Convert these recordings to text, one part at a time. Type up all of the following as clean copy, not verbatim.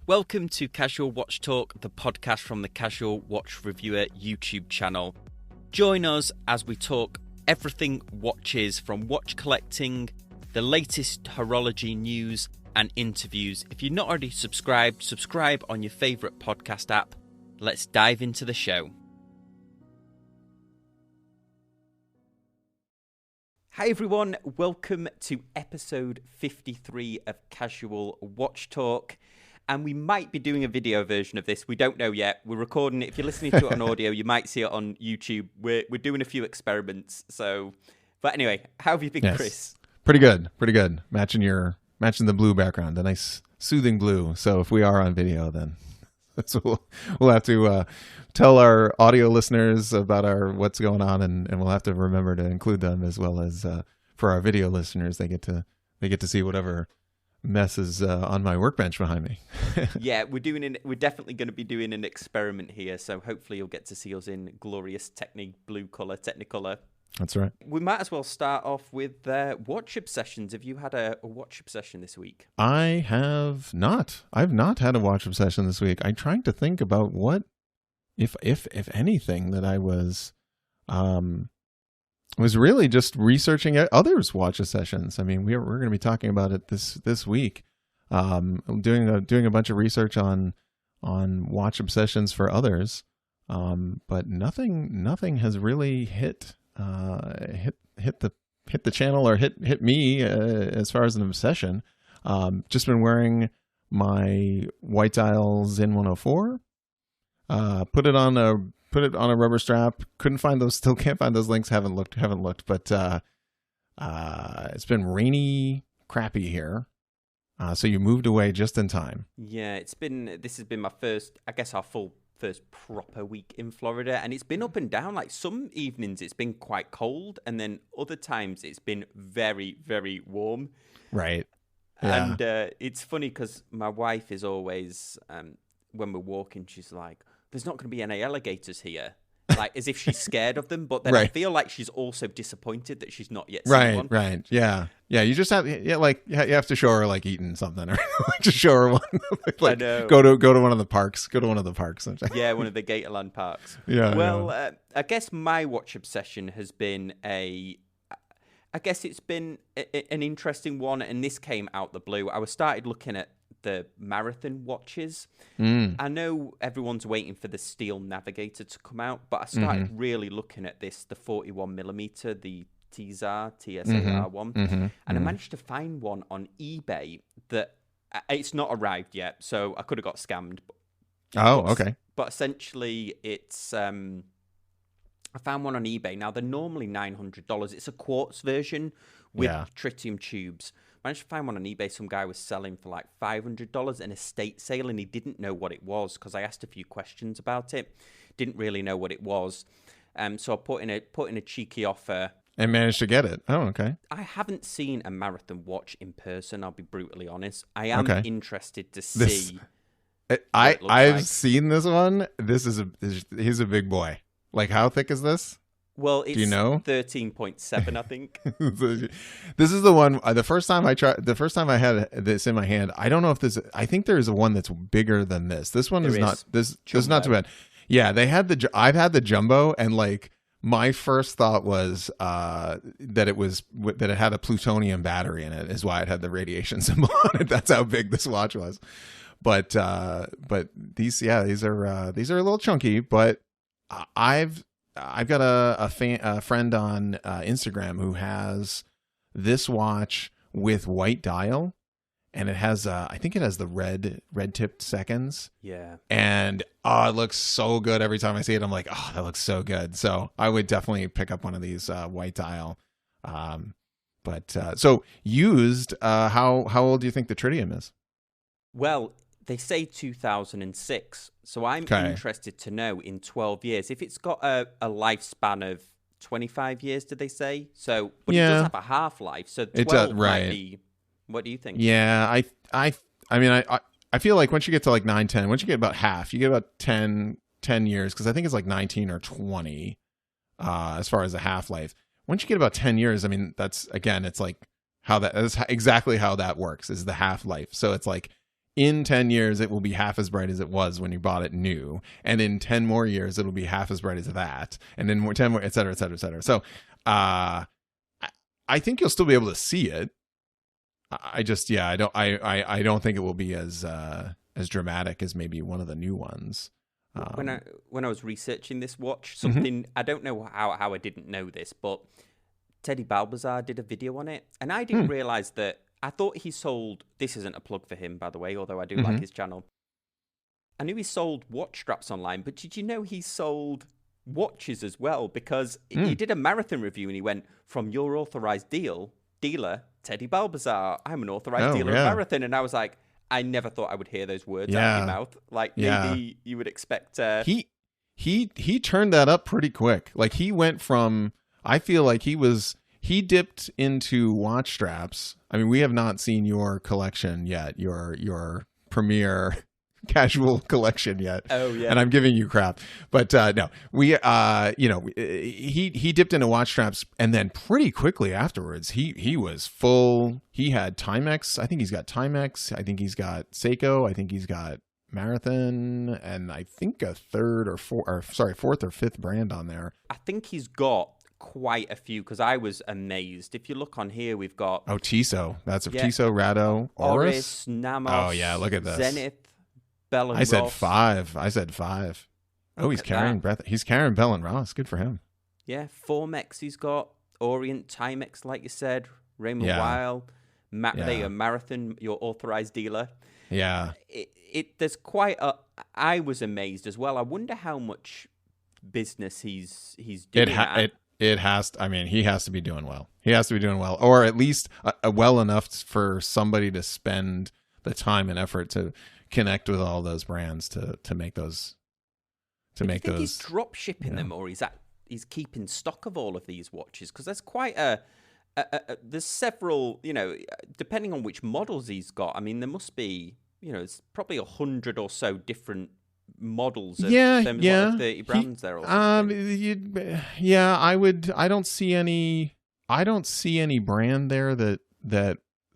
Welcome to Casual Watch Talk, the podcast from the Casual Watch Reviewer YouTube channel. Join us as we talk everything watches, from watch collecting, the latest horology news and interviews. If you're not already subscribed, subscribe on your favourite podcast app. Let's dive into the show. Hi everyone, welcome to episode 53 of Casual Watch Talk. And we might be doing a video version of this. We don't know yet. We're recording it. If you're listening to it on audio, you might see it on YouTube. We're doing a few experiments. But anyway, how have you been, Yes. Chris? Pretty good. Matching the blue background, the nice soothing blue. So if we are on video, then we'll have to tell our audio listeners about what's going on, and we'll have to remember to include them, as well as for our video listeners, they get to see whatever mess is on my workbench behind me. Yeah, we're definitely going to be doing an experiment here. So hopefully you'll get to see us in glorious Technicolor. That's right. We might as well start off with watch obsessions. Have you had a watch obsession this week? I have not. I've not had a watch obsession this week. I'm trying to think about what, if anything, that I was really just researching others' watch obsessions. I mean, we're going to be talking about it this week. I'm doing a bunch of research on watch obsessions for others, but nothing has really hit the channel or hit me as far as an obsession. Just been wearing my White Dial Zen 104. Put it on a rubber strap. Still can't find those links. Haven't looked, but it's been rainy, crappy here. So you moved away just in time. Yeah, this has been my first, I guess our first proper week in Florida, and it's been up and down. Like some evenings it's been quite cold, and then other times it's been very, very warm. Right. Yeah. And it's funny because my wife is always, when we're walking, she's like, there's not going to be any alligators here. Like, as if she's scared of them. But then I feel like she's also disappointed that she's not yet seen one. Right. Yeah. You just have, you have to show her like eating something, or like just show her one. Like, I know. Go to one of the parks. Yeah, one of the Gatorland parks. Yeah. Well, I guess my watch obsession has been it's been an interesting one, and this came out the blue. I started looking at the marathon watches. I know everyone's waiting for the Steel Navigator to come out, but I started really looking at the 41mm, the TSAR one, and I managed to find one on eBay that it's not arrived yet, so I could have got scammed. Okay. But essentially, it's I found one on eBay. Now they're normally $900. It's a quartz version with tritium tubes. Managed to find one on eBay. Some guy was selling for like $500 in a estate sale, and he didn't know what it was because I asked a few questions about it. Didn't really know what it was. So I put in a cheeky offer and managed to get it. Oh, okay. I haven't seen a marathon watch in person. I'll be brutally honest. I am interested to see. I've seen this one. He's a big boy. Like, how thick is this? Well, it's 13.7, I think. This is the one. The first time I had this in my hand, I don't know if this. I think there is one that's bigger than this. This one is not. This is not too bad. Yeah, I've had the jumbo, and like my first thought was that it had a plutonium battery in it. Is why it had the radiation symbol on it. That's how big this watch was. But these are a little chunky. But I've got a friend on Instagram who has this watch with white dial, and it has I think it has the red tipped seconds. Yeah. And it looks so good every time I see it. I'm like, that looks so good. So I would definitely pick up one of these white dial. So used, how old do you think the tritium is? Well, they say 2006, so I'm interested to know in 12 years. If it's got a lifespan of 25 years, did they say? So, but it does have a half-life, so 12 might be... What do you think? Yeah, I feel like once you get to like 9, 10, once you get about half, you get about 10 years, because I think it's like 19 or 20 as far as the half-life. Once you get about 10 years, I mean, that's, again, it's like that's exactly how that works, is the half-life. So it's like, in 10 years, it will be half as bright as it was when you bought it new. And in 10 more years, it'll be half as bright as that. And then 10 more, et cetera, et cetera, et cetera. So I think you'll still be able to see it. I don't think it will be as dramatic as maybe one of the new ones. When I was researching this watch, something, I don't know how I didn't know this, but Teddy Balbazar did a video on it. And I didn't realize that. I thought he sold, this isn't a plug for him, by the way, although I do like his channel. I knew he sold watch straps online, but did you know he sold watches as well? Because he did a marathon review and he went, from your authorized dealer, Teddy Balbazar, I'm an authorized dealer of marathon. And I was like, I never thought I would hear those words out of your mouth. Like, maybe you would expect... He turned that up pretty quick. Like, he went from... I feel like he dipped into watch straps. I mean, we have not seen your collection yet, your premier casual collection yet. Oh yeah. And I'm giving you crap. But no, we he dipped into watch straps, and then pretty quickly afterwards, he was full. He had Timex. I think he's got Timex. I think he's got Seiko. I think he's got Marathon, and I think a fourth or fifth brand on there. I think he's got quite a few, because I was amazed. If you look on here, we've got Tissot. That's Tissot, Rado, Oris, Namos. Oh yeah, look at this. Zenith, Bell and Ross. I said five. Oh, he's carrying breath. He's carrying Bell and Ross. Good for him. Yeah, Formex he's got, Orient, Timex, like you said, Raymond Weil, Marathon, your authorized dealer. Yeah. There's quite a... I was amazed as well. I wonder how much business he's doing. It has to, I mean, he has to be doing well. He has to be doing well, or at least well enough for somebody to spend the time and effort to connect with all those brands to make those. He's drop shipping them, or he's keeping stock of all of these watches, because there's quite there's several, depending on which models he's got. I mean, there must be, it's probably 100 or so different models of 30 brands there. I don't see any brand there that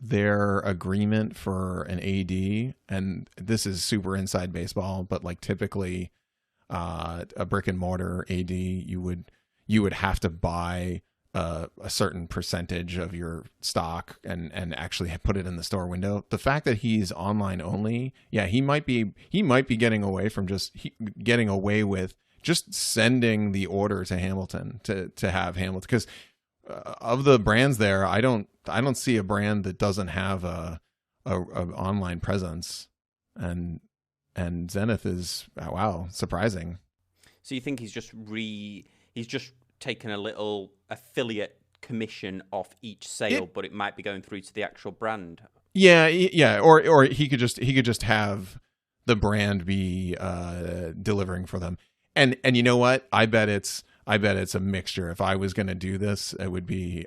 their agreement for an AD, and this is super inside baseball, but like typically a brick and mortar AD, you would have to buy a certain percentage of your stock and actually put it in the store window. The fact that he's online only, he might be getting away with just sending the order to Hamilton to have Hamilton, because of the brands there, I don't see a brand that doesn't have a online presence, and Zenith is surprising. So you think he's just taken a little affiliate commission off each sale, but it might be going through to the actual brand. Yeah, or he could just have the brand be delivering for them. And you know what? I bet it's a mixture. If I was going to do this, I would be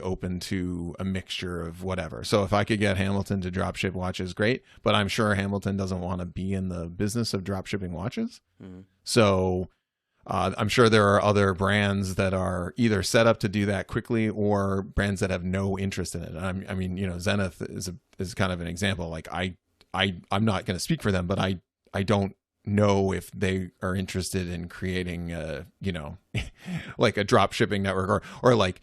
open to a mixture of whatever. So if I could get Hamilton to drop ship watches, great. But I'm sure Hamilton doesn't want to be in the business of drop shipping watches. Mm-hmm. So I'm sure there are other brands that are either set up to do that quickly, or brands that have no interest in it. I mean, Zenith is kind of an example. Like I'm not going to speak for them, but I don't know if they are interested in creating like a drop shipping network or like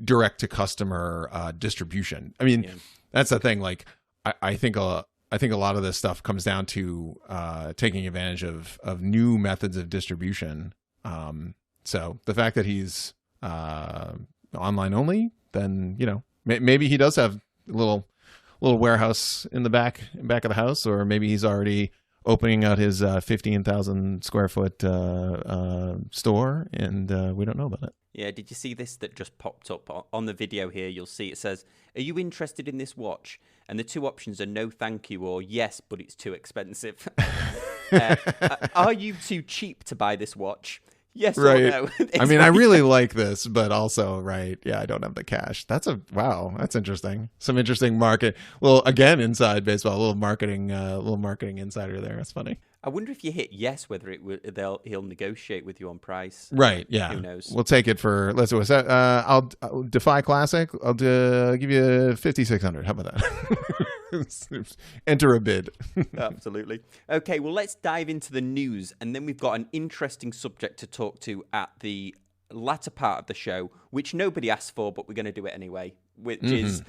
direct to customer distribution. I mean, that's the thing. Like I think a lot of this stuff comes down to taking advantage of new methods of distribution. So the fact that he's online only, then maybe he does have a little warehouse in the back of the house, or maybe he's already opening out his 15,000 square foot store, and we don't know about it. Yeah, did you see this that just popped up on the video here? You'll see it says, "Are you interested in this watch?" And the two options are no thank you or yes, but it's too expensive. Are you too cheap to buy this watch? Yes or no? I mean, I really like this, but also, I don't have the cash. That's interesting. Some interesting market. Well, again, inside baseball, a little marketing insider there. That's funny. I wonder if you hit yes, whether he'll negotiate with you on price. Right. Yeah. Who knows? We'll take it for, let's do I'll Defy Classic. I'll give you 5,600. How about that? Enter a bid. Absolutely. Okay, well, let's dive into the news, and then we've got an interesting subject to talk to at the latter part of the show, which nobody asked for, but we're going to do it anyway, which is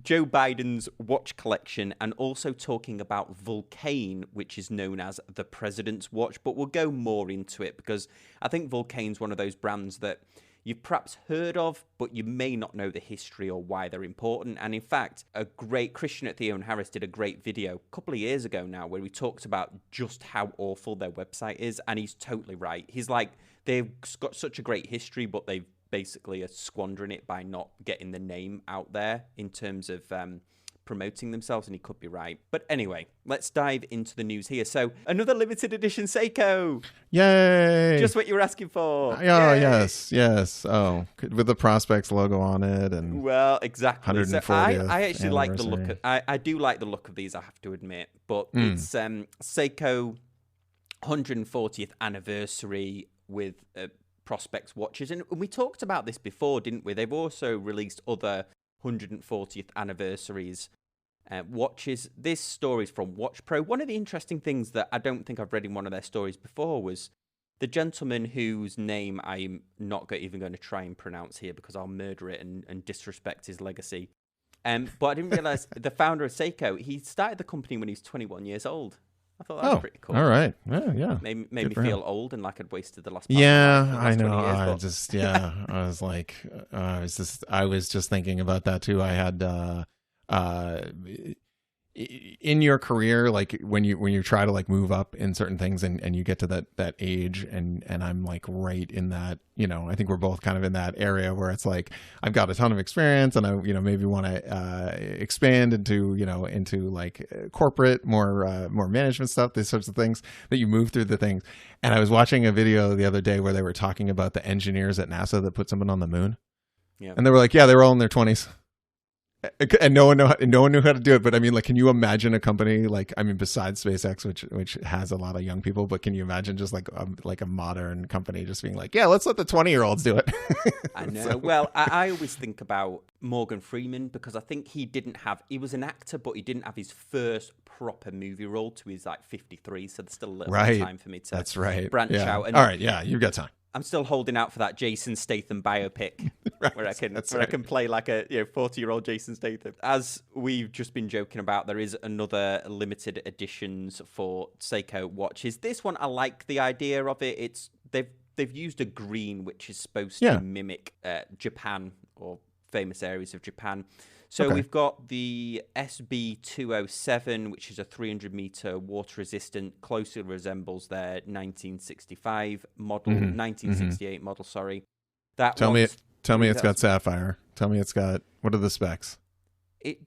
Joe Biden's watch collection, and also talking about Vulcain, which is known as the President's Watch. But we'll go more into it because I think Vulcain's one of those brands that you've perhaps heard of, but you may not know the history or why they're important. And in fact, a great Christian at Theo and Harris did a great video a couple of years ago now where he talks about just how awful their website is. And he's totally right. He's like, they've got such a great history, but they've basically are squandering it by not getting the name out there in terms of promoting themselves, and he could be right. But anyway, let's dive into the news here. So, another limited edition Seiko. Yay! Just what you were asking for. Oh, yes. Oh, with the Prospects logo on it, and well, exactly. 140th So I actually like the look anniversary. I do like the look of these, I have to admit. But it's Seiko 140th anniversary with Prospects watches, and we talked about this before, didn't we? They've also released other 140th anniversaries watches. This story is from Watch Pro. One of the interesting things that I don't think I've read in one of their stories before was the gentleman whose name I'm not even going to try and pronounce here because I'll murder it and disrespect his legacy. But I didn't realize the founder of Seiko, he started the company when he was 21 years old. I thought that was pretty cool. All right. Yeah. Made me feel old and like I'd wasted the last. I know. Years, I was just thinking about that too. I had in your career, like when you try to like move up in certain things and you get to that age, and I'm like right in that, I think we're both kind of in that area where it's like I've got a ton of experience and I maybe want to expand into like corporate more management stuff, these sorts of things that you move through the things. And I was watching a video the other day where they were talking about the engineers at NASA that put someone on the moon. Yeah. And they were like, yeah, they were all in their 20s. And no one knew how to do it. But I mean, like, can you imagine a company like, I mean, besides SpaceX, which has a lot of young people, but can you imagine just like a modern company just being like, yeah, let's let the 20-year-olds do it? I know. So. Well, I always think about Morgan Freeman because I think he was an actor, but he didn't have his first proper movie role till he's like 53. So there's still a little bit of time for me to branch out. And all right. Yeah. You've got time. I'm still holding out for that Jason Statham biopic where I can play like a 40-year-old Jason Statham. As we've just been joking about, there is another limited editions for Seiko watches. This one, I like the idea of it. They've used a green which is supposed to mimic Japan or famous areas of Japan. So we've got the SB207, which is a 300-meter water-resistant, closely resembles their 1965 model, 1968 model, sorry. Tell me it's got sapphire. Tell me it's got, what are the specs? It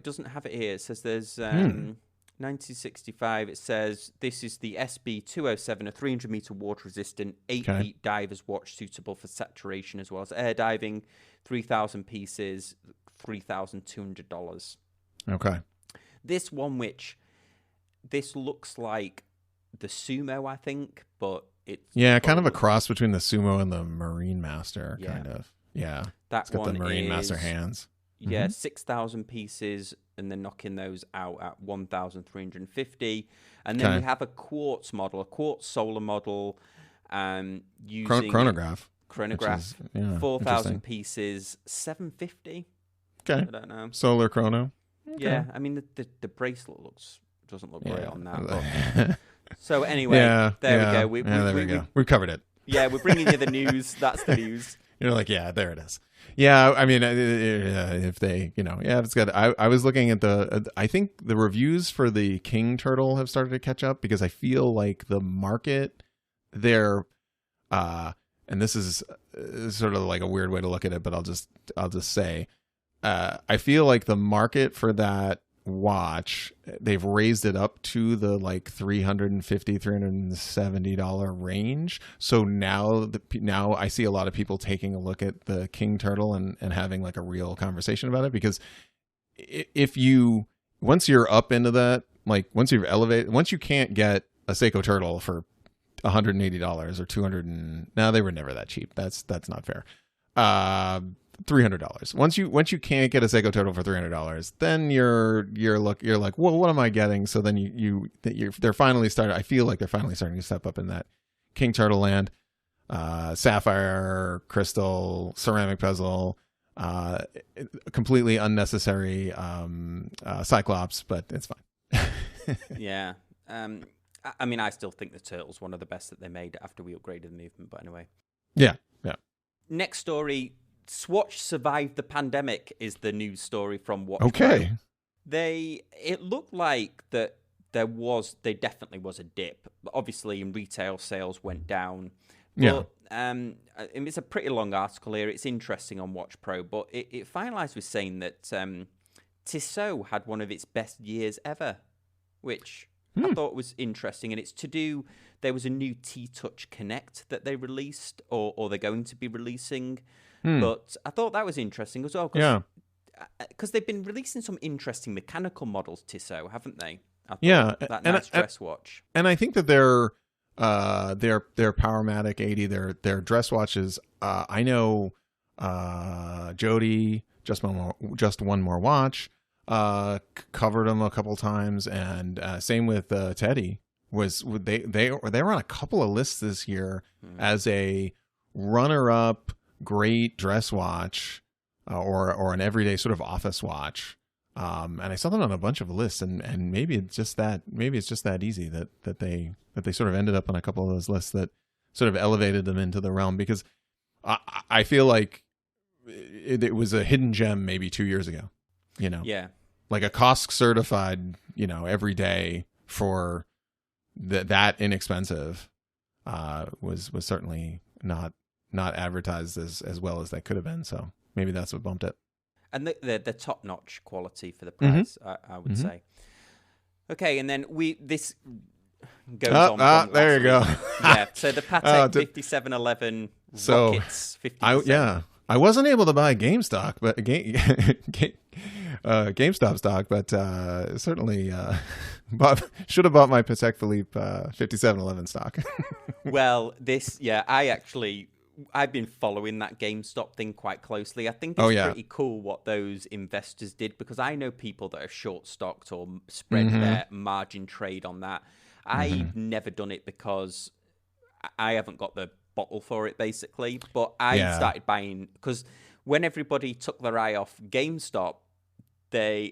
doesn't have it here. It says there's 1965. It says this is the SB207, a 300-meter water-resistant, 8-feet diver's watch suitable for saturation as well as air diving, 3,000 pieces, $3,200. Okay. This one, this looks like the Sumo, I think, but it's kind of a cross between the Sumo and the Marine Master, kind of. Yeah, that it's got one the Marine Master hands. Yeah, 6,000 pieces, and they're knocking those out at 1,350. And then we have a quartz model, a quartz solar model, using chronograph, 4,000 pieces, 750. Okay. I don't know. Solar chrono. Okay. Yeah, I mean the bracelet doesn't look great on that. But... So anyway, there we go. There we go. We covered it. Yeah, we're bringing you the news. That's the news. You're like, yeah, there it is. Yeah, I mean, if they, it's good. I was looking at I think the reviews for the King Turtle have started to catch up because I feel like the market there, and this is sort of like a weird way to look at it, but I'll just say, I feel like the market for that watch, they've raised it up to the like $370 range. So now I see a lot of people taking a look at the King Turtle and having like a real conversation about it, because once you're up into that, like once you can't get a Seiko Turtle for $180 or $200, no, they were never that cheap. That's not fair. $300. Once you can't get a Seiko Turtle for $300, then you're like, well, what am I getting? So then they're finally starting. I feel like they're finally starting to step up in that King Turtle land. Sapphire, crystal, ceramic bezel, completely unnecessary Cyclops, but it's fine. Yeah. I mean, I still think the Turtle's one of the best that they made after we upgraded the movement, but anyway. Yeah. Next story, Swatch survived the pandemic is the news story from Watch Okay. Pro. It looked like that there definitely was a dip. Obviously, in retail, sales went down. But, it's a pretty long article here. It's interesting on Watch Pro, but it finalized with saying that Tissot had one of its best years ever, which I thought was interesting. And it's to do, there was a new T-Touch Connect that they released, or they're going to be releasing. But I thought that was interesting as well. Because they've been releasing some interesting mechanical models, Tissot, haven't they? That nice dress watch. And I think that their Powermatic 80, their dress watches. I know Jody, just one more watch, covered them a couple times, and same with Teddy. They were on a couple of lists this year as a runner-up great dress watch, or an everyday sort of office watch. And I saw them on a bunch of lists, and maybe it's just that easy that they sort of ended up on a couple of those lists that sort of elevated them into the realm, because I feel like it was a hidden gem maybe 2 years ago, Yeah. Like a COSC certified, every day for that inexpensive, was certainly not advertised as well as that could have been. So maybe that's what bumped it. And the top-notch quality for the price, I would say. Okay, and then this goes on. There you go. Yeah, so the Patek 5711 Rockets 57. I wasn't able to buy GameStop, but GameStop stock, but certainly should have bought my Patek Philippe 5711 stock. Well, I've been following that GameStop thing quite closely. I think it's pretty cool what those investors did, because I know people that are short stocked or spread their margin trade on that. I've never done it because I haven't got the bottle for it, basically. But I started buying, because when everybody took their eye off GameStop, they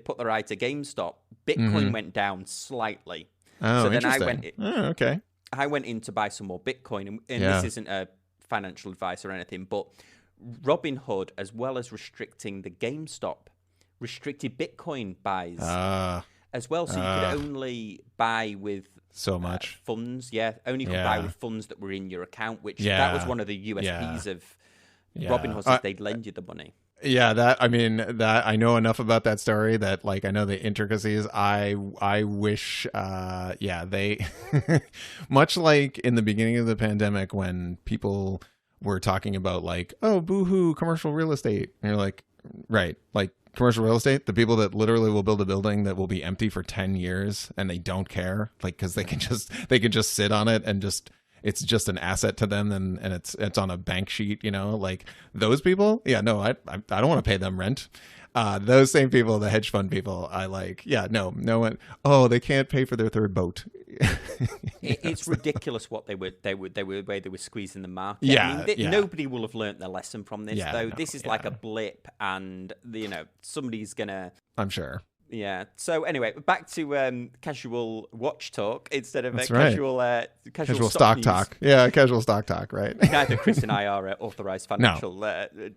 put their eye to GameStop, Bitcoin went down slightly. Oh, so then interesting. I went in to buy some more Bitcoin, and this isn't a financial advice or anything, but Robinhood, as well as restricting the GameStop, restricted Bitcoin buys as well. So you could only buy with so much funds. Yeah, only could buy with funds that were in your account, which that was one of the USPs of Robinhood, is they'd lend you the money. Yeah, I know enough about that story that, like, I know the intricacies. I wish, they, much like in the beginning of the pandemic when people were talking about, like, oh, boohoo, commercial real estate. And you're like, right, like commercial real estate, the people that literally will build a building that will be empty for 10 years and they don't care, like, because they can just sit on it and it's just an asset to them, and it's on a bank sheet, like those people. Yeah, no, I don't want to pay them rent. Those same people, the hedge fund people, I like. Yeah, no one. Oh, they can't pay for their third boat. It's ridiculous what they were squeezing the market. Yeah, Nobody will have learnt their lesson from this, though. No, this is like a blip, and somebody's gonna. I'm sure. Yeah. So anyway, back to casual watch talk instead of casual stock talk. Yeah, casual stock talk. Right. Neither Kris and I are authorized financial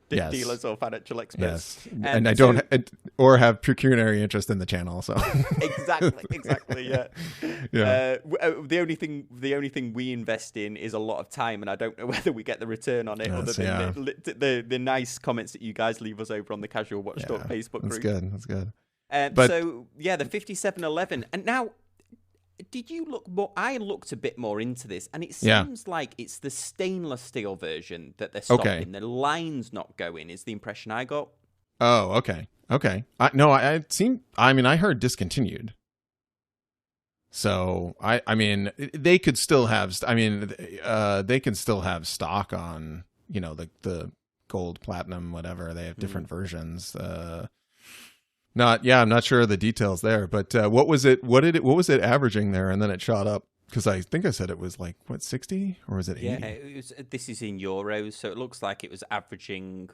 dealers or financial experts. Yes. And I don't or have pecuniary interest in the channel. So exactly. Yeah. Yeah. The only thing we invest in is a lot of time, and I don't know whether we get the return on it, other than the nice comments that you guys leave us over on the Casual Watch Talk Facebook group. That's good. So the 5711, and now, did you look more? I looked a bit more into this, and it seems like it's the stainless steel version that they're stopping. The line's not going, is the impression I got. Oh, okay. I heard discontinued. So they could still have. They can still have stock on, the gold, platinum, whatever. They have different versions. I'm not sure of the details there, but what was it averaging there? And then it shot up. Because I think I said it was like, 60? Or was it 80? Yeah, this is in euros, so it looks like it was averaging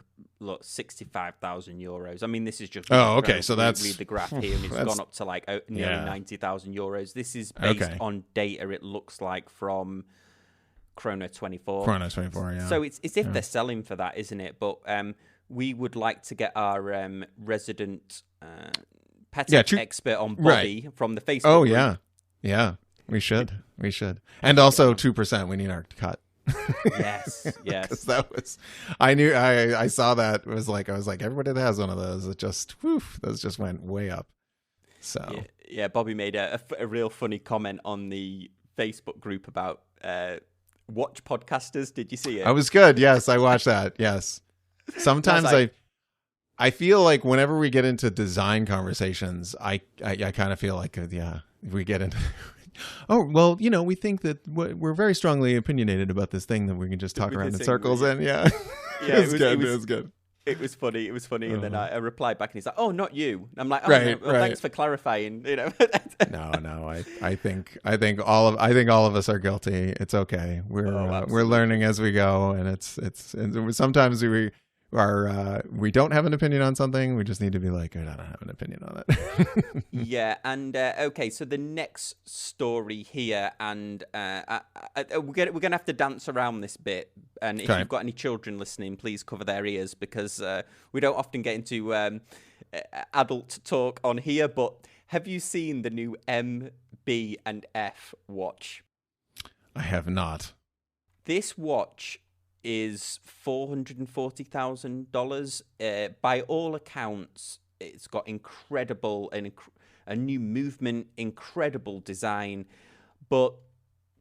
65,000 euros. I mean, this is just... Oh, okay, so that's... Read the graph here, and it's gone up to like nearly 90,000 euros. This is based on data, it looks like, from Chrono 24. Chrono 24, yeah. So it's if they're selling for that, isn't it? But we would like to get our resident pet expert on Bobby from the Facebook group. Yeah. Yeah. We should. And also 2%. We need our cut. Yes. Because that was, I saw that. I was like, everybody that has one of those, it just, those just went way up. So. Yeah, Bobby made a real funny comment on the Facebook group about watch podcasters. Did you see it? I was good. Yes, I watched that. Yes. Sometimes I feel like whenever we get into design conversations, I kind of feel like, we get into... Oh, well, we think that we're very strongly opinionated about this thing that we can just talk around in circles. And it was good. It was funny. And then I replied back and he's like, "Oh, not you." And I'm like, "Oh, right. Thanks for clarifying." No. I think all of us are guilty. It's okay. We're learning as we go, and it's sometimes we don't have an opinion on something. We just need to be like, I don't have an opinion on it. Yeah, and okay, so the next story here, and we're gonna have to dance around this bit. And if you've got any children listening, please cover their ears, because we don't often get into adult talk on here. But have you seen the new M, B, and F watch? I have not. This watch is $440,000. By all accounts, it's got incredible a new movement, incredible design, but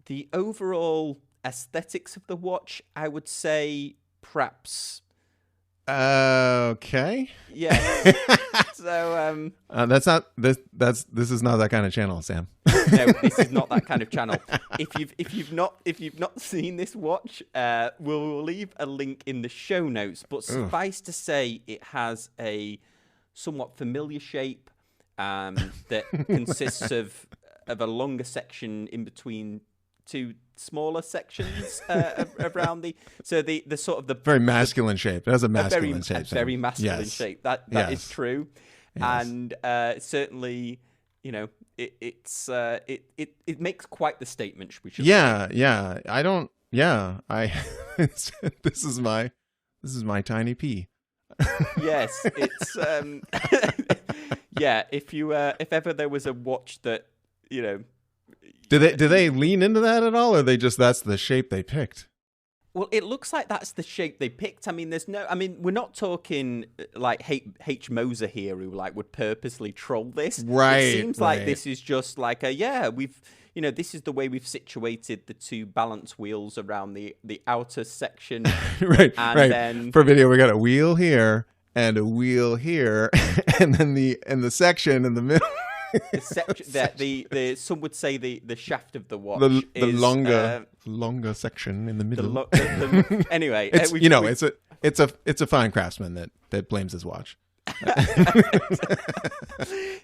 the overall aesthetics of the watch, I would say, perhaps. Okay. Yeah. So this is not that kind of channel, Sam. No, this is not that kind of channel. If you've not seen this watch, we'll leave a link in the show notes. But suffice to say, it has a somewhat familiar shape that consists of a longer section in between two smaller sections around the sort of the very masculine shape. It has a masculine shape. Very masculine shape. That is true, and certainly, it makes quite the statement. We should say. I don't. Yeah, this is my tiny pea. Yes, it's yeah. If ever there was a watch that Do they lean into that at all, or that's the shape they picked? Well, it looks like that's the shape they picked. I mean, we're not talking like H. Moser here, who would purposely troll this. Right. It seems like this is just like this is the way we've situated the two balance wheels around the outer section. Right. Then for video, we got a wheel here and a wheel here, and then the section in the middle. The some would say the shaft of the watch, the longer section in the middle. Anyway, it's a fine craftsman that blames his watch.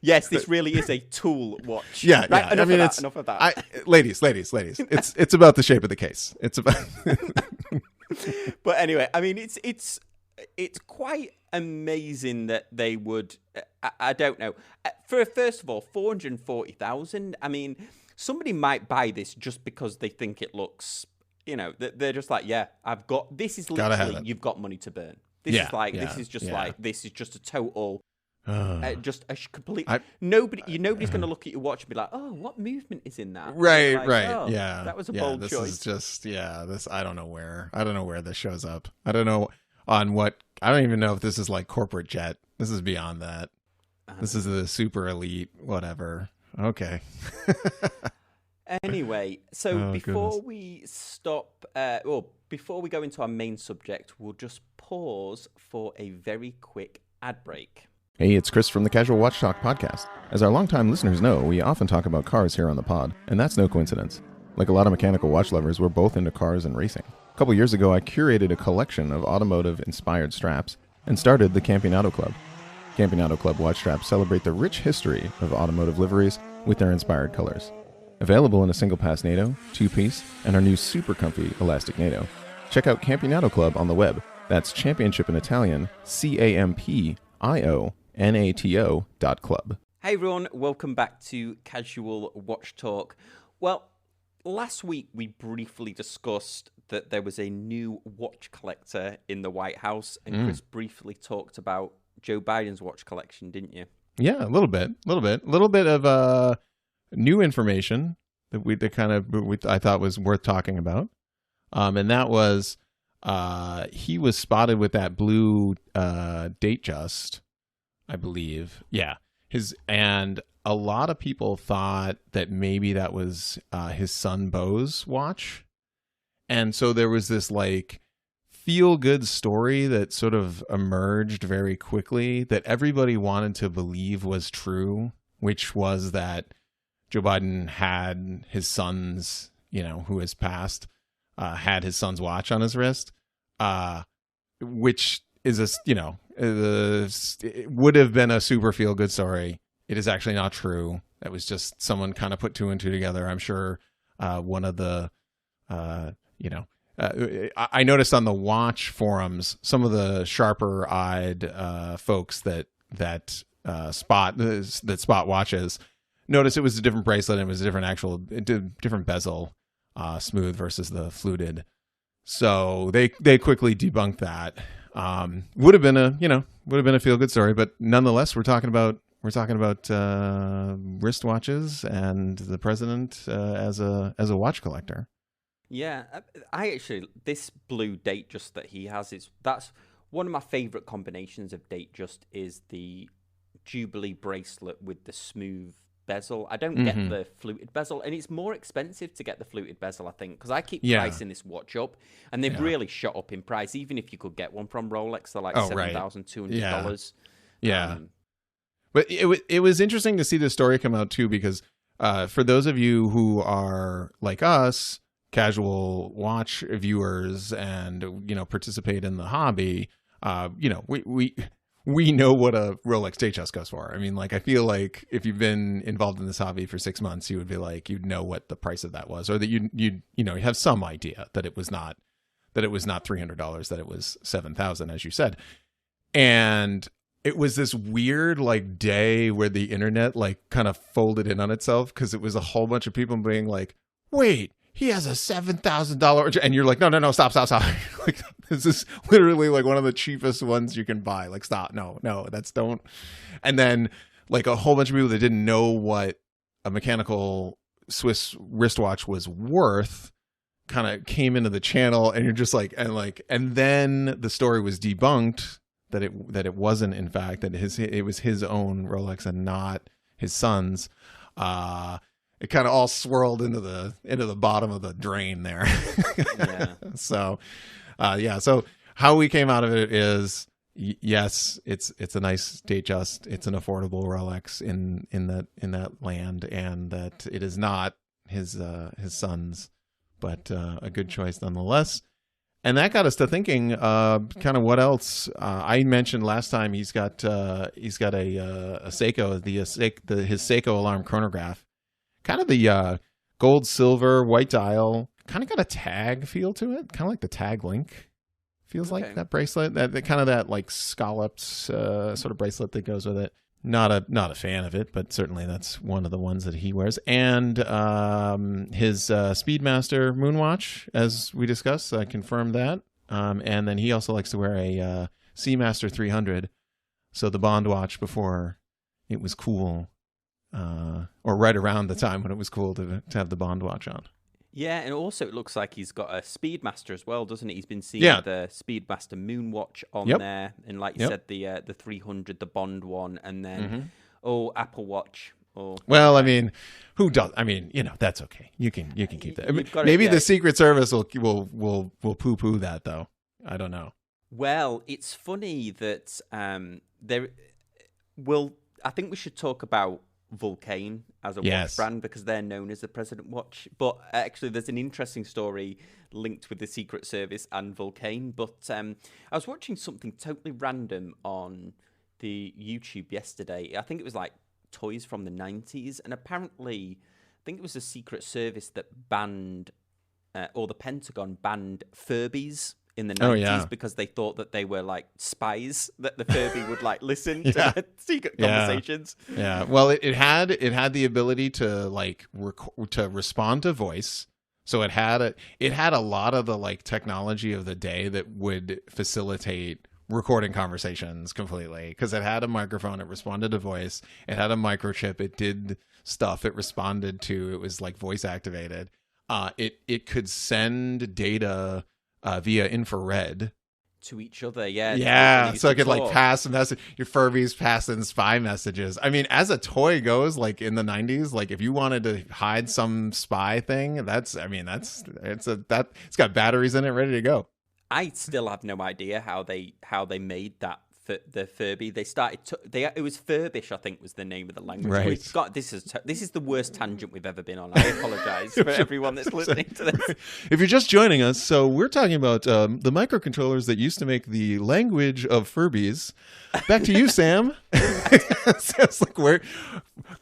Yes, this really is a tool watch. Yeah, right? Yeah. Enough of that. Ladies. It's about the shape of the case. It's about. But anyway, I mean, it's quite amazing that they would. I don't know. First of all, 440,000. I mean, somebody might buy this just because they think it looks. They're just like, yeah, I've got. This is literally you've got money to burn. This is just a total. Just a complete. Nobody's going to look at your watch and be like, "Oh, what movement is in that?" Right, like, right, oh, yeah. That was a bold this choice. Is just this. I don't know where this shows up. I don't know on what. I don't even know if this is like corporate jet. This is beyond that. This is the super elite, whatever. Okay. Anyway, so before we stop, before we go into our main subject, we'll just pause for a very quick ad break. Hey, it's Kris from the Casual Watch Talk podcast. As our longtime listeners know, we often talk about cars here on the pod, and that's no coincidence. Like a lot of mechanical watch lovers, we're both into cars and racing. A couple years ago, I curated a collection of automotive-inspired straps and started the Campionauto Club. Campionauto Club watch straps celebrate the rich history of automotive liveries with their inspired colors. Available in a single-pass NATO, two-piece, and our new super comfy elastic NATO. Check out Campionauto Club on the web. That's championship in Italian, CAMPIONATO.club. Hey everyone, welcome back to Casual Watch Talk. Well, last week we briefly discussed that there was a new watch collector in the White House, and Kris briefly talked about Joe Biden's watch collection, didn't you? Yeah, a little bit of new information that I thought was worth talking about, and that was he was spotted with that blue Datejust, I believe. Yeah, and a lot of people thought that maybe that was his son Beau's watch. And so there was this like feel-good story that sort of emerged very quickly that everybody wanted to believe was true, which was that Joe Biden had his son's, who has passed, had his son's watch on his wrist, which is it would have been a super feel-good story. It is actually not true. That was just someone kind of put two and two together. I'm sure one of the I noticed on the watch forums, some of the sharper-eyed folks that spot watches noticed it was a different bracelet and it was a different bezel, smooth versus the fluted. So they quickly debunked that. Would have been a feel-good story, but nonetheless, we're talking about wristwatches and the president as a watch collector. Yeah, this blue Datejust that he has, that's one of my favorite combinations of Datejust is the Jubilee bracelet with the smooth bezel. I don't get the fluted bezel, and it's more expensive to get the fluted bezel, I think, because I keep pricing this watch up, and they've really shot up in price. Even if you could get one from Rolex, they're like $7,200. Yeah. But it was interesting to see this story come out too, because for those of you who are like us, casual watch viewers, and participate in the hobby, we know what a Rolex Datejust goes for. I mean, like, I feel like if you've been involved in this hobby for 6 months, you would be like, you'd know what the price of that was, or that you have some idea that it was not $300, that it was $7,000, as you said. And it was this weird like day where the internet like kind of folded in on itself, because it was a whole bunch of people being like, wait, he has a $7,000, and you're like, no, stop. Like, this is literally like one of the cheapest ones you can buy. Like, stop, no, don't. And then like a whole bunch of people that didn't know what a mechanical Swiss wristwatch was worth kind of came into the channel, and you're just like, and then the story was debunked that it wasn't, in fact, that it was his own Rolex and not his son's. It kind of all swirled into the bottom of the drain there. Yeah. So how we came out of it is, yes, it's a nice Datejust. It's an affordable Rolex in that land, and that it is not his son's, but a good choice nonetheless. And that got us to thinking, kind of what else. I mentioned last time he's got a Seiko, his Seiko alarm chronograph. Kind of the gold, silver, white dial. Kind of got a tag feel to it. Kind of like the Tag Link feels like that bracelet. That kind of that like scalloped sort of bracelet that goes with it. Not a fan of it, but certainly that's one of the ones that he wears. And his Speedmaster Moonwatch, as we discussed, I confirmed that. And then he also likes to wear a Seamaster 300. So the Bond watch before it was cool. Or right around the time when it was cool to have the Bond watch on. Yeah, and also it looks like he's got a Speedmaster as well, doesn't it? He's been seeing the Speedmaster Moonwatch on there, and like you said, the 300, the Bond one, and then Apple Watch. Well, I mean, who does? I mean, that's okay. You can keep that. Maybe the Secret Service will poo-poo that, though. I don't know. Well, it's funny that I think we should talk about Vulcain as a watch brand because they're known as the President Watch. But actually, there's an interesting story linked with the Secret Service and Vulcain. But I was watching something totally random on the YouTube yesterday. I think it was like toys from the 90s. And apparently, I think it was the Secret Service that banned, or the Pentagon banned Furbies in the 90s because they thought that they were like spies, that the Furby would like listen to secret conversations. Yeah. Well, it had the ability to like to respond to voice. So it had a lot of the like technology of the day that would facilitate recording conversations completely, because it had a microphone, it responded to voice, it had a microchip, it did stuff it responded to, it was like voice activated. It could send data via infrared to each other, so it could like pass a message. Your Furby's passing spy messages. I mean, as a toy goes, like in the 90s, like if you wanted to hide some spy thing, it's got batteries in it ready to go. I still have no idea how they made that the Furby. They started it was Furbish, I think was the name of the language. Right. This is the worst tangent we've ever been on. I apologize for everyone that's listening to this. If you're just joining us, so we're talking about the microcontrollers that used to make the language of Furbies. Back to you, Sam. It's like where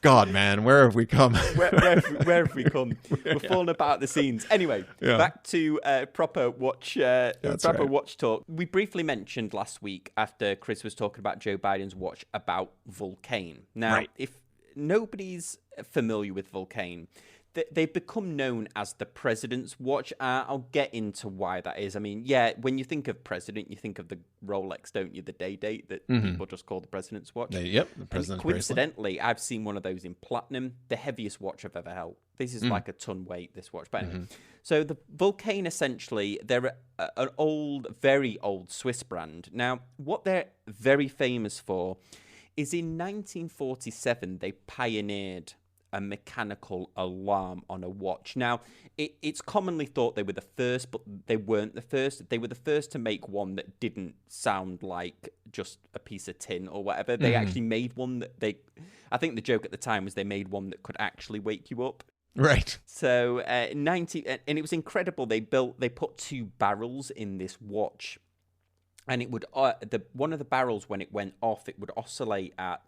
have we come? where have we come? We're falling apart the scenes. Anyway, back to proper watch watch talk. We briefly mentioned last week after Kris was talking about Joe Biden's watch about Vulcain. Now, if nobody's familiar with Vulcain, they've become known as the President's Watch. I'll get into why that is. I mean, when you think of president, you think of the Rolex, don't you? The day date that people just call the President's Watch. The President's coincidentally, I've seen one of those in platinum, the heaviest watch I've ever held. This is like a ton weight, this watch. But anyway, so the Vulcain, essentially, they're an very old Swiss brand. Now, what they're very famous for is in 1947, they pioneered a mechanical alarm on a watch. Now, it's commonly thought they were the first, but they weren't the first. They were the first to make one that didn't sound like just a piece of tin or whatever. They actually made one that I think the joke at the time was they made one that could actually wake you up. Right. So, and it was incredible. They put two barrels in this watch, and it would one of the barrels, when it went off, it would oscillate at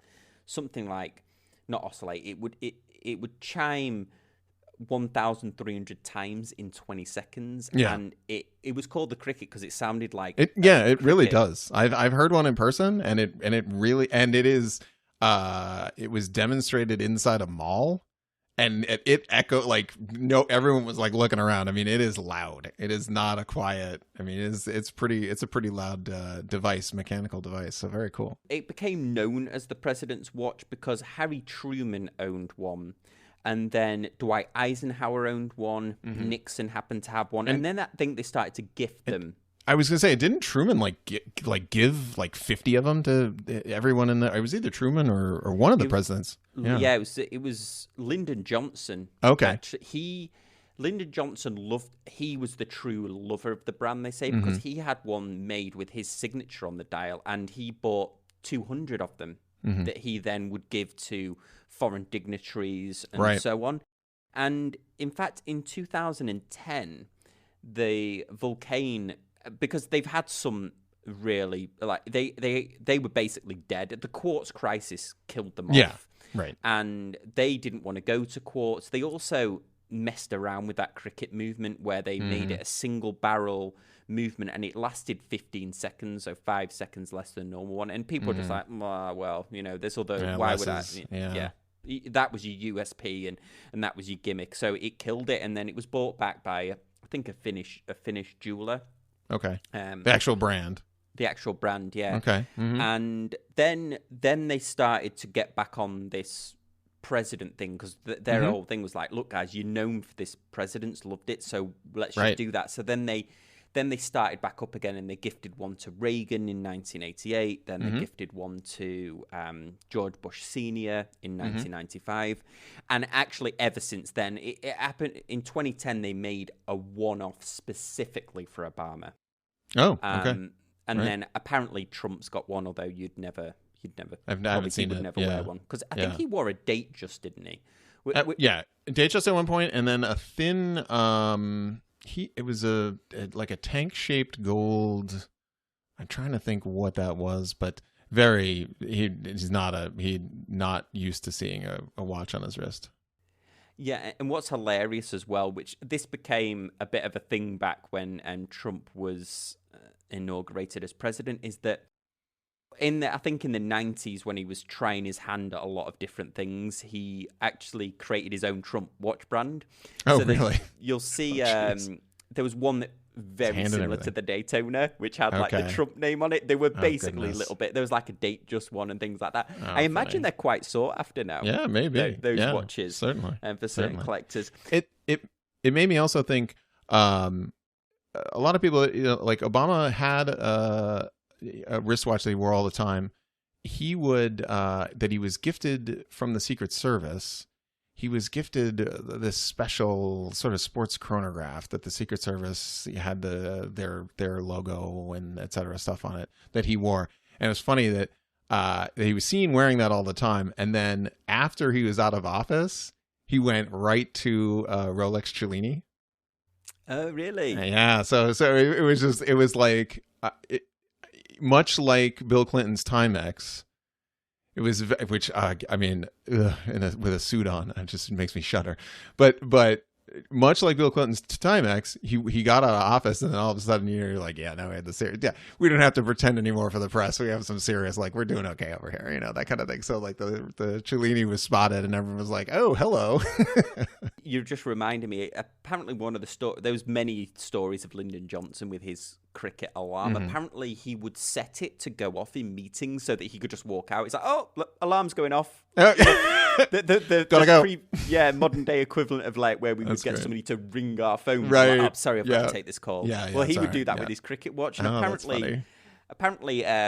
something like, not oscillate, it would chime 1,300 times in 20 seconds. And it was called the cricket because it sounded like it. Yeah, it really does. I've heard one in person, and it really, and it is it was demonstrated inside a mall, and it echoed like everyone was like looking around. I mean, it is loud. It is not a quiet. I mean, it's a pretty loud mechanical device. So very cool. It became known as the President's Watch because Harry Truman owned one, and then Dwight Eisenhower owned one. Nixon happened to have one, and then I think they started to gift them. I was gonna say, didn't Truman give like 50 of them to everyone in the? It was either Truman or one of the presidents. Yeah, it was Lyndon Johnson. Okay, actually, Lyndon Johnson he was the true lover of the brand, they say, because he had one made with his signature on the dial, and he bought 200 of them that he then would give to foreign dignitaries and so on. And in fact, in 2010, the Vulcain, because they've had some really, like, they were basically dead. The quartz crisis killed them off. Right. And they didn't want to go to quartz. They also messed around with that cricket movement where they made it a single barrel movement, and it lasted 15 seconds, so 5 seconds less than the normal one. And people were just like, well, there's other, why would that? That was your USP and that was your gimmick. So it killed it, and then it was bought back by, I think, a Finnish jeweler. Okay. The actual brand. The actual brand, yeah. Okay. And then they started to get back on this president thing, because their whole thing was like, look, guys, you're known for this. Presidents loved it, so let's just do that. So then they started back up again, and they gifted one to Reagan in 1988. Then they gifted one to George Bush Sr. in 1995. And actually, ever since then, it happened in 2010. They made a one-off specifically for Obama. Oh, okay. And then apparently Trump's got one, although you'd never I haven't seen it. Never wear one because I think he wore a Datejust, didn't he? Datejust at one point, and then a thin. It was like a tank shaped gold. I'm trying to think what that was, but he's not used to seeing a watch on his wrist. Yeah, and what's hilarious as well, which this became a bit of a thing back when Trump was inaugurated as president, is that I think in the 90s when he was trying his hand at a lot of different things, he actually created his own Trump watch brand. Oh, so really? You'll see there was one that very similar to the Daytona, which had like the Trump name on it. They were basically a little bit. There was like a Datejust one and things like that. I imagine they're quite sought after now. Yeah, maybe those watches, certainly, for certain collectors. It made me also think. A lot of people, like Obama had a wristwatch that he wore all the time. He would that he was gifted from the Secret Service. He was gifted this special sort of sports chronograph that the Secret Service had their logo and et cetera stuff on it that he wore. And it was funny that he was seen wearing that all the time. And then after he was out of office, he went right to Rolex Cellini. Oh, really? Yeah. So it was like much like Bill Clinton's Timex. It was, which I mean, with a suit on, it just makes me shudder. But much like Bill Clinton's Timex, he got out of office, and then all of a sudden you're like, yeah, no, we had the serious. Yeah, we don't have to pretend anymore for the press. We have some serious, like, we're doing okay over here, that kind of thing. So like the Cellini was spotted, and everyone was like, oh, hello. You're just reminding me. Apparently, one of the there was many stories of Lyndon Johnson with his cricket alarm. Mm-hmm. Apparently, he would set it to go off in meetings so that he could just walk out. It's like, oh, look, alarm's going off. Gotta go. Modern day equivalent of like where we would get somebody to ring our phone. Right. Like, oh, sorry, I've got to take this call. Well, he would do that with his cricket watch. And apparently,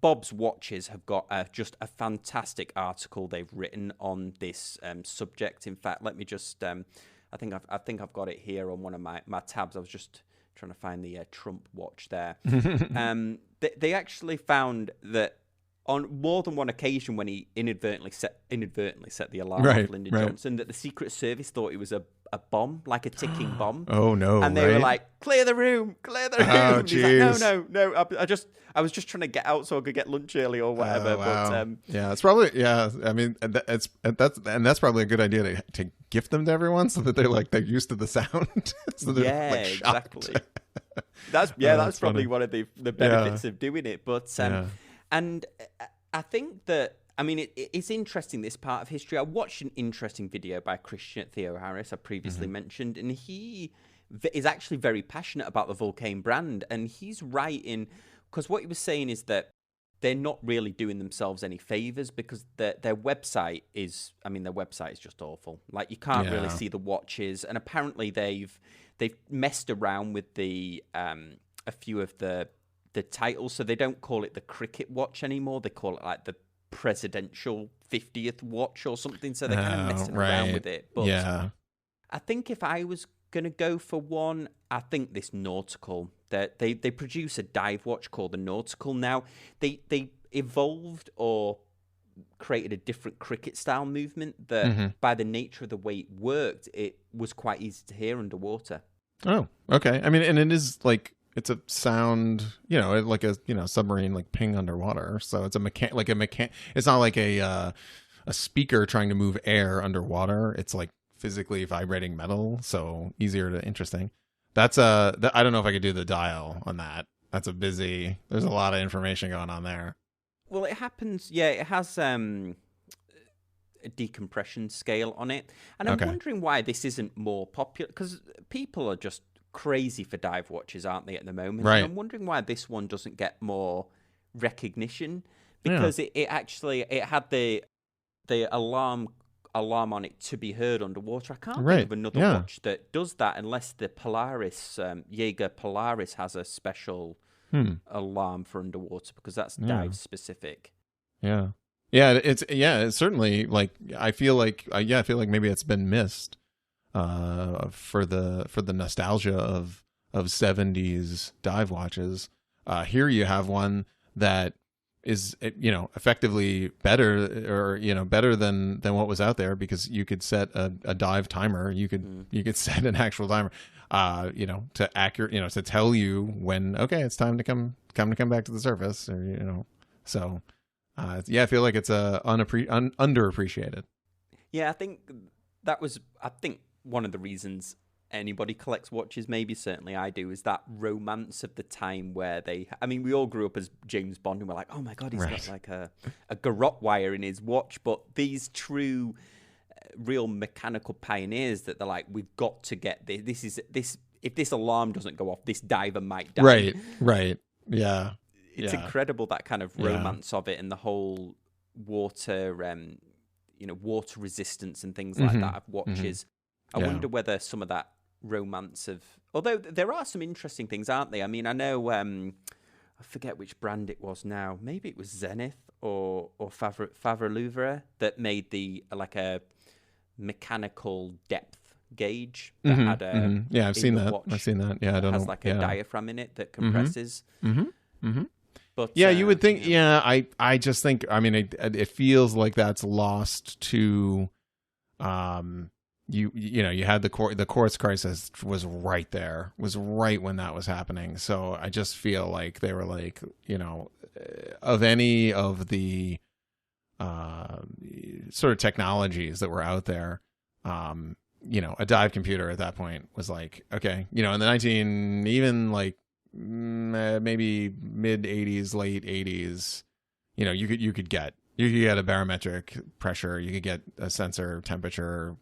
Bob's Watches have got just a fantastic article they've written on this subject. In fact, let me just. I think I've got it here on one of my tabs. I was just trying to find the Trump watch there. They actually found that on more than one occasion when he inadvertently set the alarm off Lyndon Johnson, that the Secret Service thought it was a bomb, like a ticking bomb. Oh no! And they were like, "Clear the room, clear the room." Oh, he's like, no. I was just trying to get out so I could get lunch early or whatever. Oh, wow. But yeah, it's probably I mean, that's probably a good idea to gift them to everyone so that they're used to the sound. So they're, exactly. That's probably one of the benefits of doing it. But and I think that. I mean, it's interesting, this part of history. I watched an interesting video by Christian Theo Harris, I previously mentioned, and he is actually very passionate about the Vulcain brand. And he's right because what he was saying is that they're not really doing themselves any favors because their website is just awful. Like, you can't really see the watches. And apparently they've messed around with a few of the titles. So they don't call it the cricket watch anymore. They call it like the presidential 50th watch or something, so they're kind of messing around with it. But I think if I was gonna go for one, I think this nautical, that they produce a dive watch called the Nautical. Now they evolved or created a different cricket style movement that by the nature of the way it worked, it was quite easy to hear underwater. Oh, okay. I mean, and it is like, it's a sound, like a submarine, like ping underwater. So it's it's not like a speaker trying to move air underwater. It's like physically vibrating metal, so interesting. That's I don't know if I could do the dial on that. There's a lot of information going on there. Well, it happens. Yeah, it has a decompression scale on it, and I'm wondering why this isn't more popular, because people are just crazy for dive watches, aren't they, at the moment? Right. And I'm wondering why this one doesn't get more recognition, because it had the alarm on it to be heard underwater. I can't think of another watch that does that, unless the Polaris Jaeger Polaris has a special alarm for underwater, because that's dive specific. It's certainly, like, I feel like maybe it's been missed for the nostalgia of 70s dive watches. Here you have one that effectively better, or better than what was out there, because you could set a dive timer. You could set an actual timer, to tell you when, okay, it's time to come back to the surface, or so. I feel like it's underappreciated. Yeah, I think that was one of the reasons anybody collects watches, maybe certainly I do, is that romance of the time where we all grew up as James Bond and we're like, oh my God, he's got like a garrote wire in his watch. But these true, real mechanical pioneers that they're like, we've got to get this. If this alarm doesn't go off, this diver might die. Right. Yeah. It's incredible, that kind of romance of it, and the whole water, water resistance and things like that of watches. I wonder whether some of that romance although there are some interesting things, aren't they? I mean, I know, I forget which brand it was now. Maybe it was Zenith or Favre that made a mechanical depth gauge that had a I've seen that. I've seen that. Yeah, I don't know. Has like a diaphragm in it that compresses. But you would think. I just think. I mean, it feels like that's lost to. You had the quartz crisis was right there, was right when that was happening. So I just feel like they were like, of any of the sort of technologies that were out there, a dive computer at that point was like, okay, in the maybe mid 80s, late 80s, you could get a barometric pressure, you could get a sensor temperature,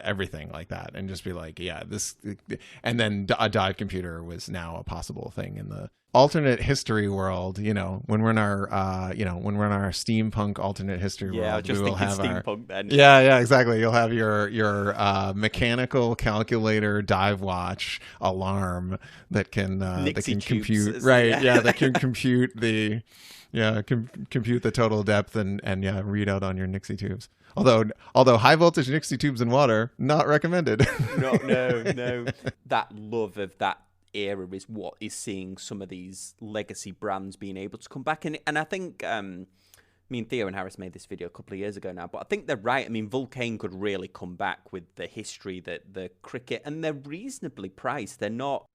everything like that, and just be like, and then a dive computer was now a possible thing in the alternate history world. When we're in our steampunk alternate history world, we will have steampunk then. Yeah, exactly. You'll have your mechanical calculator dive watch alarm that can compute, right? Yeah, that can compute the. Yeah, compute the total depth and read out on your Nixie tubes. Although high voltage Nixie tubes in water, not recommended. No. That love of that era is what is seeing some of these legacy brands being able to come back. And I think, me and Theo and Harris made this video a couple of years ago now, but I think they're right. I mean, Vulcain could really come back with the history, that the cricket, and they're reasonably priced. They're not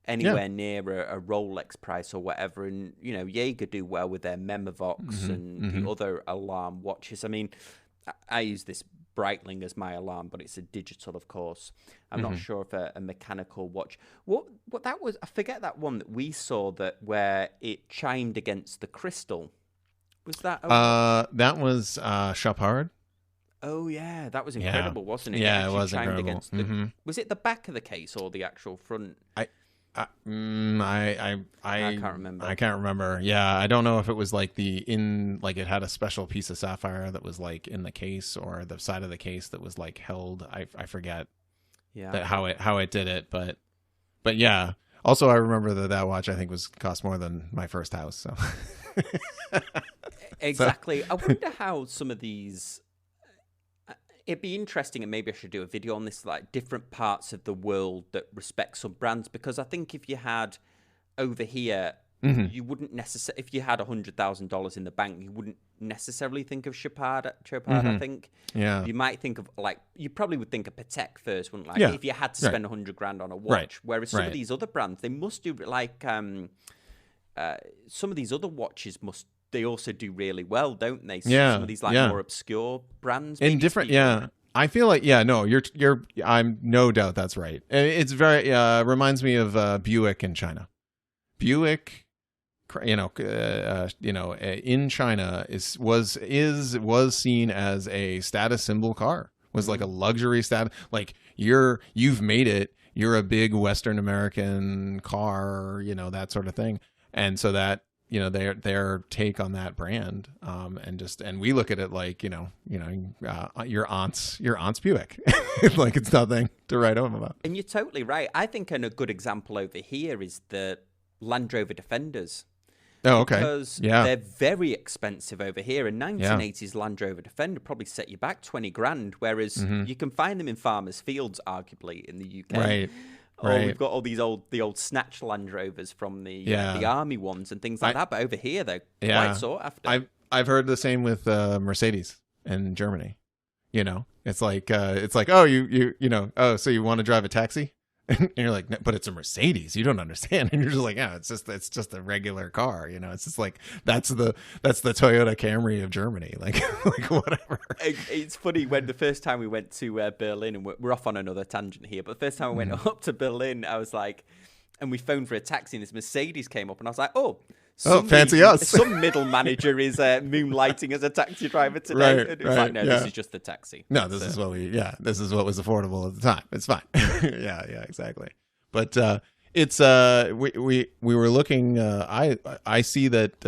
anywhere near a Rolex price or whatever, and Jaeger do well with their Memovox and the other alarm watches. I mean, I use this Breitling as my alarm, but it's a digital, of course. I'm not sure if a mechanical watch. What that was, I forget that one that we saw where it chimed against the crystal. Was that? That was Chopard. Oh yeah, that was incredible, wasn't it? Yeah, it was incredible. Was it the back of the case or the actual front? I can't remember. I can't remember. Yeah, I don't know if it was like it had a special piece of sapphire that was like in the case, or the side of the case that was like held. I forget. Yeah. How it did it, but yeah. Also, I remember that watch I think cost more than my first house. So exactly. I wonder how some of these. It'd be interesting, and maybe I should do a video on this, like different parts of the world that respect some brands, because I think if you had over here, you wouldn't necessarily, if you had $100,000 in the bank, you wouldn't necessarily think of Chopard. I think. Yeah. You might think of you probably would think of Patek first, wouldn't if you had to spend $100,000 on a watch. Right. Whereas some of these other brands, they must do some of these other watches they also do really well, don't they? Some of these more obscure brands. In different, I feel like, I'm no doubt that's right. It's very, reminds me of Buick in China. Buick, in China was seen as a status symbol car. Was like a luxury status. Like you've made it. You're a big Western American car, that sort of thing. And so that, their take on that brand, and we look at it like, your aunt's Buick, like it's nothing to write home about. And you're totally right. I think a good example over here is the Land Rover Defenders. Oh, okay. Because they're very expensive over here. A 1980s Land Rover Defender probably set you back $20,000, whereas you can find them in farmers' fields, arguably, in the UK. Right. we've got all the old snatch Land Rovers from the army ones and things like that. But over here, they're quite sought after. I've heard the same with Mercedes in Germany. You know, it's like oh, you know, oh, so you want to drive a taxi? And you're like, no, but it's a Mercedes. You don't understand. And you're just like, yeah, it's just a regular car. You know, it's just like that's the Toyota Camry of Germany. Like whatever. It's funny when the first time we went to Berlin, and we're off on another tangent here, but the first time I went up to Berlin, I was like, and we phoned for a taxi, and this Mercedes came up, and I was like, oh, fancy us. Some middle manager is moonlighting as a taxi driver today. Right, and it was like, no, this is just the taxi. No, this is what was affordable at the time. It's fine. yeah, exactly. But it's we were looking. I see that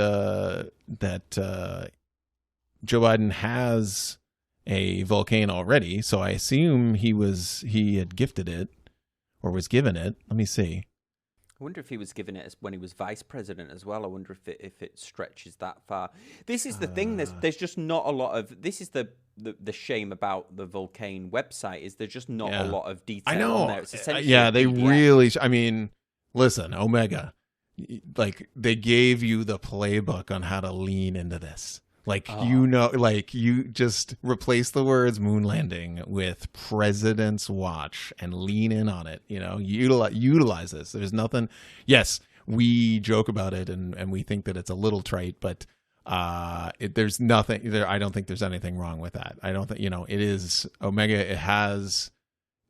Joe Biden has a Vulcain already, so I assume he had gifted it or was given it. Let me see. I wonder if he was given it when he was vice president as well. I wonder if it stretches that far. This is the thing. There's just not a lot of. This is the shame about the Vulcain website is there's just not a lot of detail. I know. On there. It's essentially they really. I mean, listen, Omega, like they gave you the playbook on how to lean into this. Like, you just replace the words moon landing with President's Watch and lean in on it, you know, utilize this. There's nothing. Yes, we joke about it and we think that it's a little trite, but there's nothing there. I don't think there's anything wrong with that. I don't think, you know, it is Omega. It has,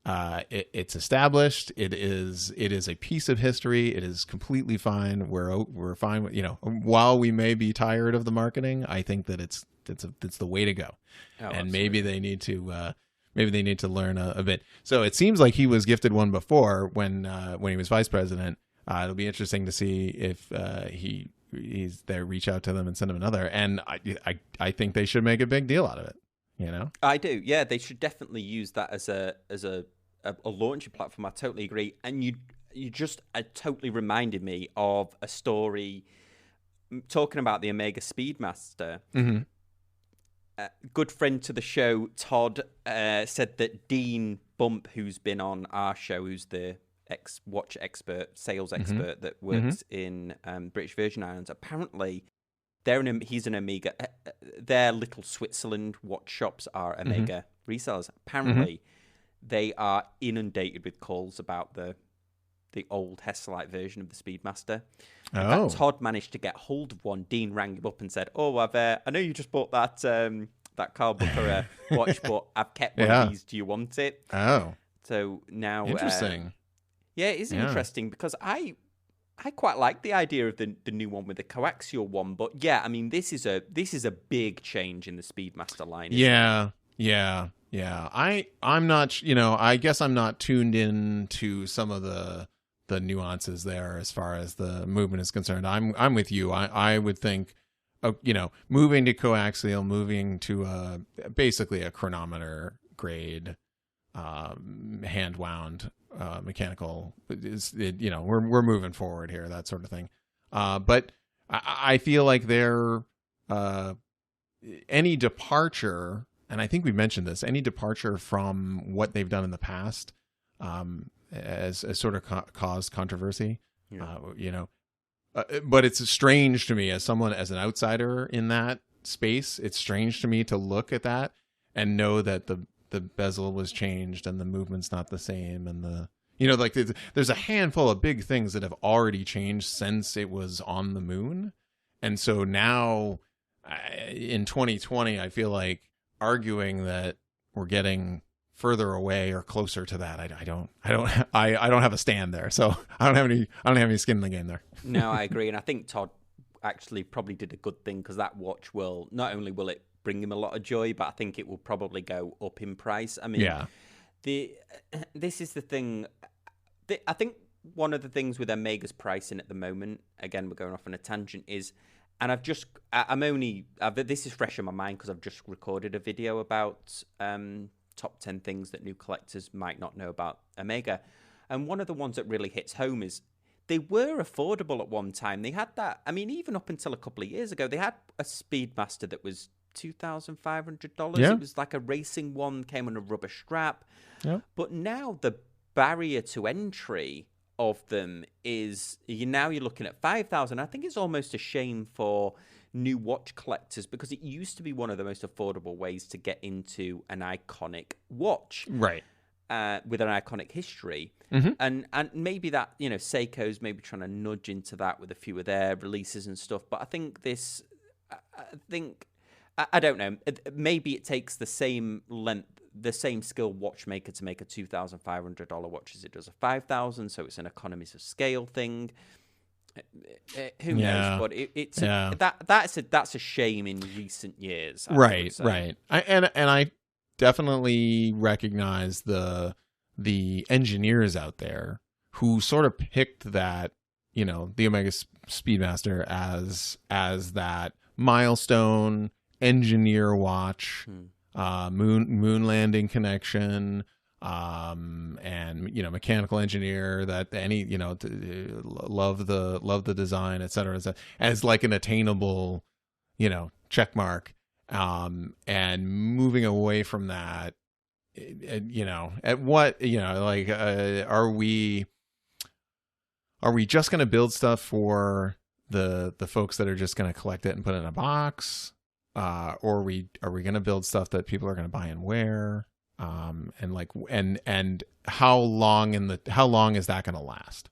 it's established. It is a piece of history. It is completely fine. We're fine with, you know, while we may be tired of the marketing, I think that it's the way to go. And absolutely. maybe they need to learn a bit. So it seems like he was gifted one before when he was vice president. It'll be interesting to see if he's there, reach out to them and send them another. And I think they should make a big deal out of it. You know, I do. Yeah, they should definitely use that as a launching platform. I totally agree. And you just totally reminded me of a story talking about the Omega Speedmaster. Mm-hmm. Good friend to the show, Todd, said that Dean Bump, who's been on our show, who's the watch expert, sales expert that works in British Virgin Islands, apparently he's an Omega. Their little Switzerland watch shops are Omega resellers. Apparently, they are inundated with calls about the old Hesalite version of the Speedmaster. In fact, Todd managed to get hold of one. Dean rang him up and said, "Oh, I know you just bought that Carl Booker watch, but I've kept one of these. Do you want it?" Oh, so now interesting. Yeah, it is interesting because I quite like the idea of the new one with the coaxial one, but yeah, I mean this is a big change in the Speedmaster line. Yeah. I'm not, you know, I guess I'm not tuned in to some of the nuances there as far as the movement is concerned. I'm with you. I would think, you know, moving to coaxial, moving to basically a chronometer grade, hand wound mechanical you know, we're moving forward here, that sort of thing. But I feel like any departure, and I think we mentioned this, any departure from what they've done in the past as sort of caused controversy. You know, but it's strange to me as an outsider in that space. It's strange to me to look at that and know that the bezel was changed and the movement's not the same, and you know, like there's a handful of big things that have already changed since it was on the moon. And so now in 2020, I feel like arguing that we're getting further away or closer to that, I don't have a stand there. So I don't have any skin in the game there. No, I agree. And I think Todd actually probably did a good thing, because that watch will it bring him a lot of joy, but I think it will probably go up in price. I mean, this is the thing. I think one of the things with Omega's pricing at the moment, again, we're going off on a tangent, is, and this is fresh in my mind because I've just recorded a video about top 10 things that new collectors might not know about Omega. And one of the ones that really hits home is they were affordable at one time. They had that, I mean, even up until a couple of years ago, they had a Speedmaster that was $2,500. It was like a racing one, came on a rubber strap. But now the barrier to entry of them is you're looking at 5,000. I think it's almost a shame for new watch collectors because it used to be one of the most affordable ways to get into an iconic watch, right? With an iconic history, and maybe that Seiko's maybe trying to nudge into that with a few of their releases and stuff. But I think I don't know. Maybe it takes the same skilled watchmaker to make a $2,500 watch as it does a $5,000. So it's an economies of scale thing. Who knows? But that's a shame in recent years. Right. I definitely recognize the engineers out there who sort of picked that, the Omega Speedmaster as that milestone engineer watch, moon landing connection, and mechanical engineer that love the design, etc., as like an attainable check mark, and moving away from that, at what are we just going to build stuff for the folks that are just going to collect it and put it in a box, or are we going to build stuff that people are going to buy and wear? And how long is that going to last?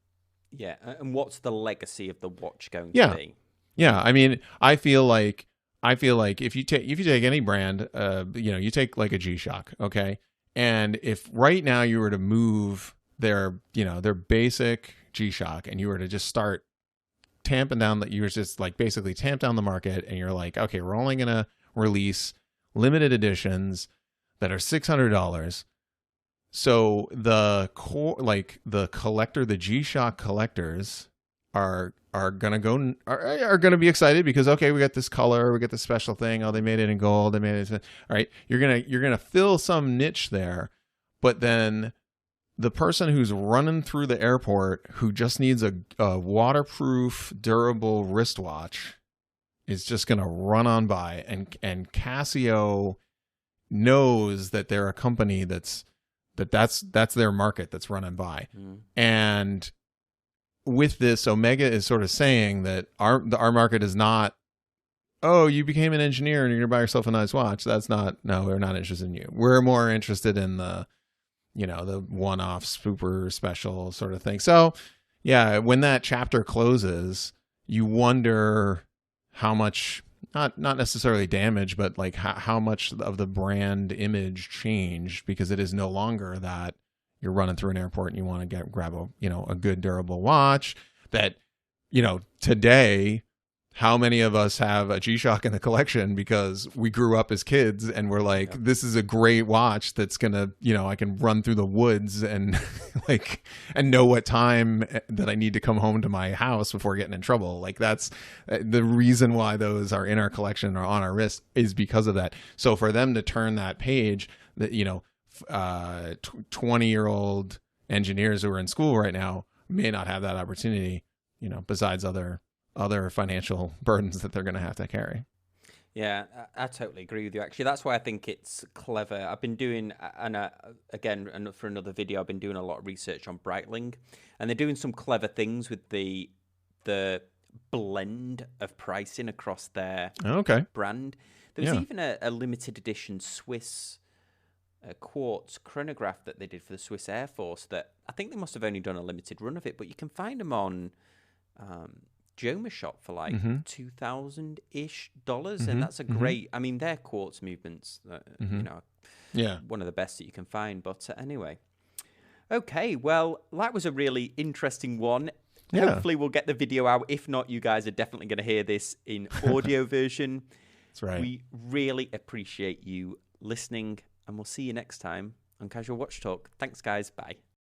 Yeah, and what's the legacy of the watch going to be? Yeah, I mean, I feel like if you take any brand, you take like a G-Shock, okay, and if right now you were to move their basic G-Shock and you were to just start tamping down that, you were just like basically tamp down the market, and you're like, okay, we're only gonna release limited editions that are $600. So the core, like the G-Shock collectors are gonna be excited because, okay, we got this color, we got this special thing. Oh, they made it in gold. They made it. All right, you're gonna fill some niche there, but then the person who's running through the airport who just needs a waterproof, durable wristwatch is just gonna run on by, and Casio knows that they're a company that's their market that's running by. And with this, Omega is sort of saying that our market is not, oh, you became an engineer and you're gonna buy yourself a nice watch. No, we're not interested in you. We're more interested in the the one-off super special sort of thing. So yeah, when that chapter closes, you wonder how much, not necessarily damage, but like how much of the brand image changed, because it is no longer that you're running through an airport and you want to grab a good durable watch that, today, how many of us have a G-Shock in the collection because we grew up as kids and we're like, this is a great watch that's gonna, I can run through the woods and and know what time that I need to come home to my house before getting in trouble. Like, that's the reason why those are in our collection or on our wrist, is because of that. So for them to turn that page, that 20-year-old engineers who are in school right now may not have that opportunity, besides other financial burdens that they're going to have to carry. Yeah, I totally agree with you. Actually, that's why I think it's clever. I've been doing, again, for another video, I've been doing a lot of research on Breitling, and they're doing some clever things with the blend of pricing across their brand. There was even a limited edition Swiss quartz chronograph that they did for the Swiss Air Force that I think they must have only done a limited run of it, but you can find them on Joma Shop for like $2,000-ish, and that's a great. I mean, their quartz movements, one of the best that you can find. But anyway, okay, well, that was a really interesting one. Yeah. Hopefully, we'll get the video out. If not, you guys are definitely going to hear this in audio version. That's right. We really appreciate you listening, and we'll see you next time on Casual Watch Talk. Thanks, guys. Bye.